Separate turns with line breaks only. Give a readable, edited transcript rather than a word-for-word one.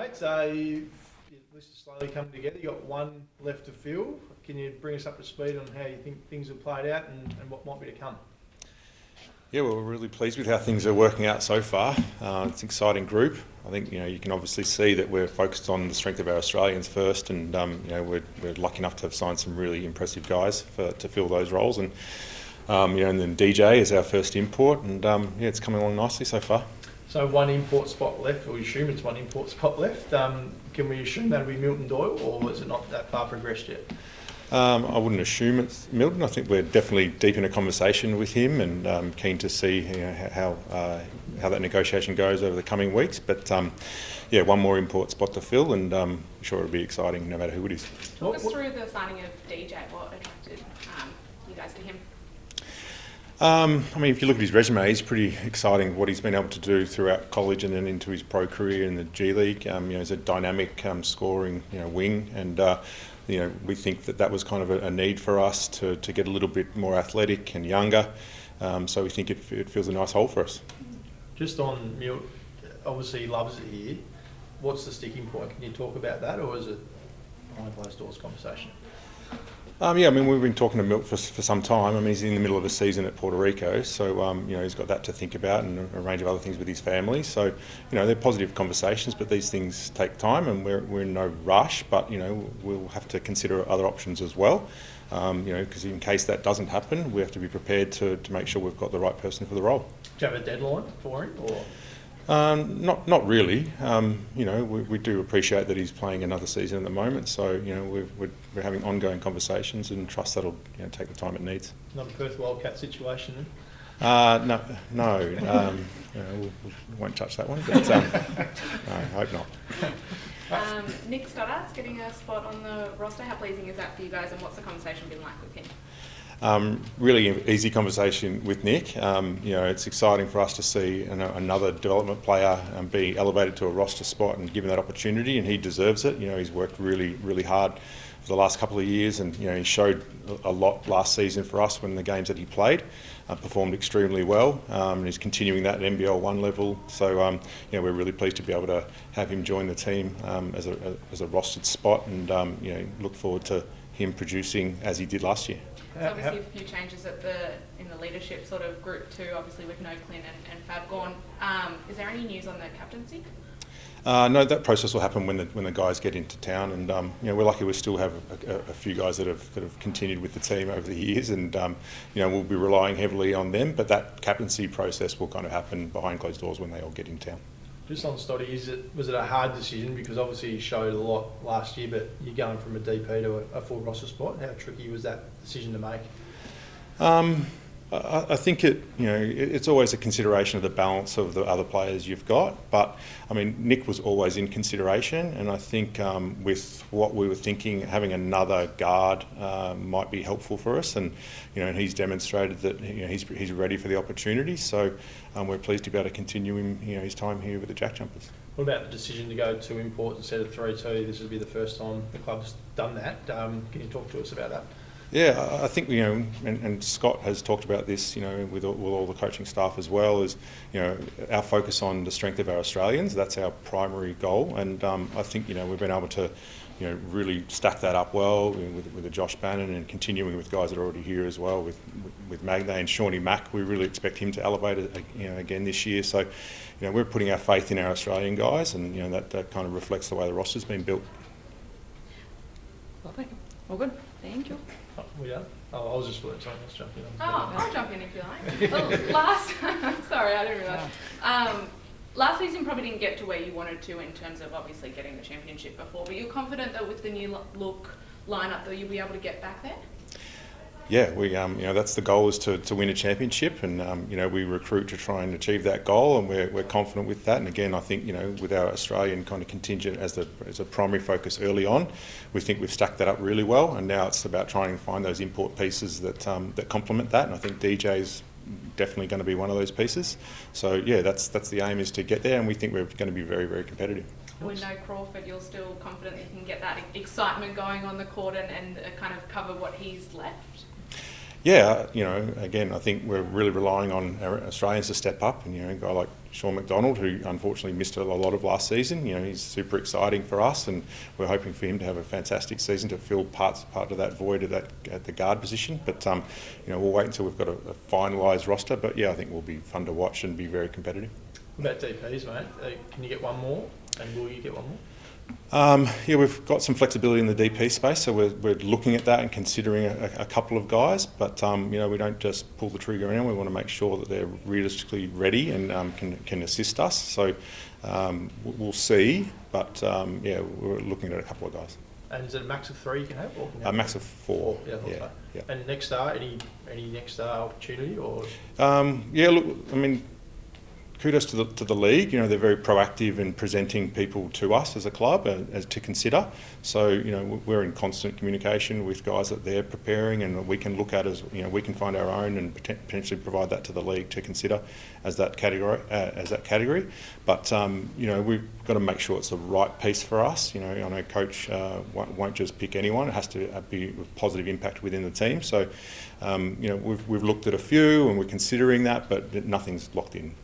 mate. Your list is slowly coming together. You've got one left to fill. Can you bring us up to speed on how you think things have played out and what might be to come?
Yeah, well, we're really pleased with how things are working out so far. It's an exciting group. I think you can obviously see that we're focused on the strength of our Australians first, and we're lucky enough to have signed some really impressive guys to fill those roles. And and then DJ is our first import, and it's coming along nicely so far.
So one import spot left, or we assume it's one import spot left. Can we assume that'll be Milton Doyle, or is it not that far progressed yet?
I wouldn't assume it's Milton. I think we're definitely deep in a conversation with him, and keen to see how that negotiation goes over the coming weeks. But one more import spot to fill, and I'm sure it'll be exciting no matter who it is.
Talk us through the signing of DJ. What attracted you guys to him?
If you look at his resume, he's pretty exciting what he's been able to do throughout college and then into his pro career in the G League. He's a dynamic scoring wing, and we think that was kind of a need for us to get a little bit more athletic and younger. So we think it feels a nice hole for us.
Just on Milt, obviously he loves it here. What's the sticking point? Can you talk about that, or is it behind closed doors conversation?
We've been talking to Milt for some time. He's in the middle of a season at Puerto Rico, so he's got that to think about and a range of other things with his family. So, they're positive conversations, but these things take time, and we're in no rush. But we'll have to consider other options as well. Because in case that doesn't happen, we have to be prepared to make sure we've got the right person for the role.
Do you have a deadline for him, or?
Not really. We do appreciate that he's playing another season at the moment, so we're having ongoing conversations and trust that'll take the time it needs.
Not a Perth Wildcat situation then?
No. We won't touch that one, but I hope not.
Nick Stoddart's getting a spot on the roster. How pleasing is that for you guys, and what's the conversation been like with him?
Really easy conversation with Nick. It's exciting for us to see another development player be elevated to a roster spot and given that opportunity, and he deserves it. He's worked really, really hard for the last couple of years, and he showed a lot last season for us when the games that he played. Performed extremely well, and he's continuing that at NBL 1 level. So we're really pleased to be able to have him join the team as a rostered spot, and look forward to him producing as he did last year.
So obviously a few changes in the leadership sort of group too, obviously with No Clint and Fab gone. Is there any news on the captaincy?
No, that process will happen when the guys get into town, and we're lucky we still have a few guys that have continued with the team over the years, and we'll be relying heavily on them. But that captaincy process will kind of happen behind closed doors when they all get in town.
Just on Stoddy, was it a hard decision? Because obviously you showed a lot last year, but you're going from a DP to a full roster spot. How tricky was that decision to make?
I think it's always a consideration of the balance of the other players you've got. But Nick was always in consideration, and I think with what we were thinking, having another guard might be helpful for us. And he's demonstrated that he's ready for the opportunity. So we're pleased to be able to continue his time here with the JackJumpers.
What about the decision to go 2 imports instead of 3-2? This will be the first time the club's done that. Can you talk to us about that?
Yeah, I think and Scott has talked about this, with all the coaching staff as well, is our focus on the strength of our Australians. That's our primary goal, and I think we've been able to really stack that up well with the Josh Bannon, and continuing with guys that are already here as well with Magnay and Shawnee Mack. We really expect him to elevate it again this year. So we're putting our faith in our Australian guys, and that kind of reflects the way the roster's been built.
Lovely. All good. Thank you.
Oh, we done? Oh, I was just letting someone else jump in.
I'll jump in if you like. Sorry, I didn't realise. Last season probably didn't get to where you wanted to in terms of obviously getting the championship before, but you're confident that with the new look lineup that you'll be able to get back there?
Yeah, we that's the goal, is to win a championship, and we recruit to try and achieve that goal, and we're confident with that. And again, I think with our Australian kind of contingent as a primary focus early on, we think we've stacked that up really well, and now it's about trying to find those import pieces that complement that. And I think DJ's definitely going to be one of those pieces. So yeah, that's the aim, is to get there, and we think we're going to be very, very competitive.
With no Crawford, you're still confident that you can get that excitement going on the court and kind of cover what he's left?
Yeah, again, I think we're really relying on our Australians to step up, and a guy like Sean McDonald, who unfortunately missed a lot of last season. You know, he's super exciting for us, and we're hoping for him to have a fantastic season to fill part of that void at the guard position. But you know, we'll wait until we've got a finalised roster. But yeah, I think we'll be fun to watch and be very competitive.
What about DPs, mate? Can you get one more, and will you get one more?
Yeah, we've got some flexibility in the DP space, so we're looking at that and considering a couple of guys. But you know, we don't just pull the trigger in. We want to make sure that they're realistically ready and can assist us. So we'll see. But yeah, we're looking at a couple of guys.
And is it a max of 3 you can have? Or can you
A
have
max of 4.
Yeah,
Yeah, yeah.
And next star, any next star opportunity or?
Yeah, look, I mean, kudos to the league. You know, they're very proactive in presenting people to us as a club as to consider. So, you know, we're in constant communication with guys that they're preparing, and we can look at as, you know, we can find our own and potentially provide that to the league to consider as that category. But you know, we've got to make sure it's the right piece for us. You know, I know coach won't just pick anyone. It has to be a positive impact within the team. So, you know, we've looked at a few and we're considering that, but nothing's locked in.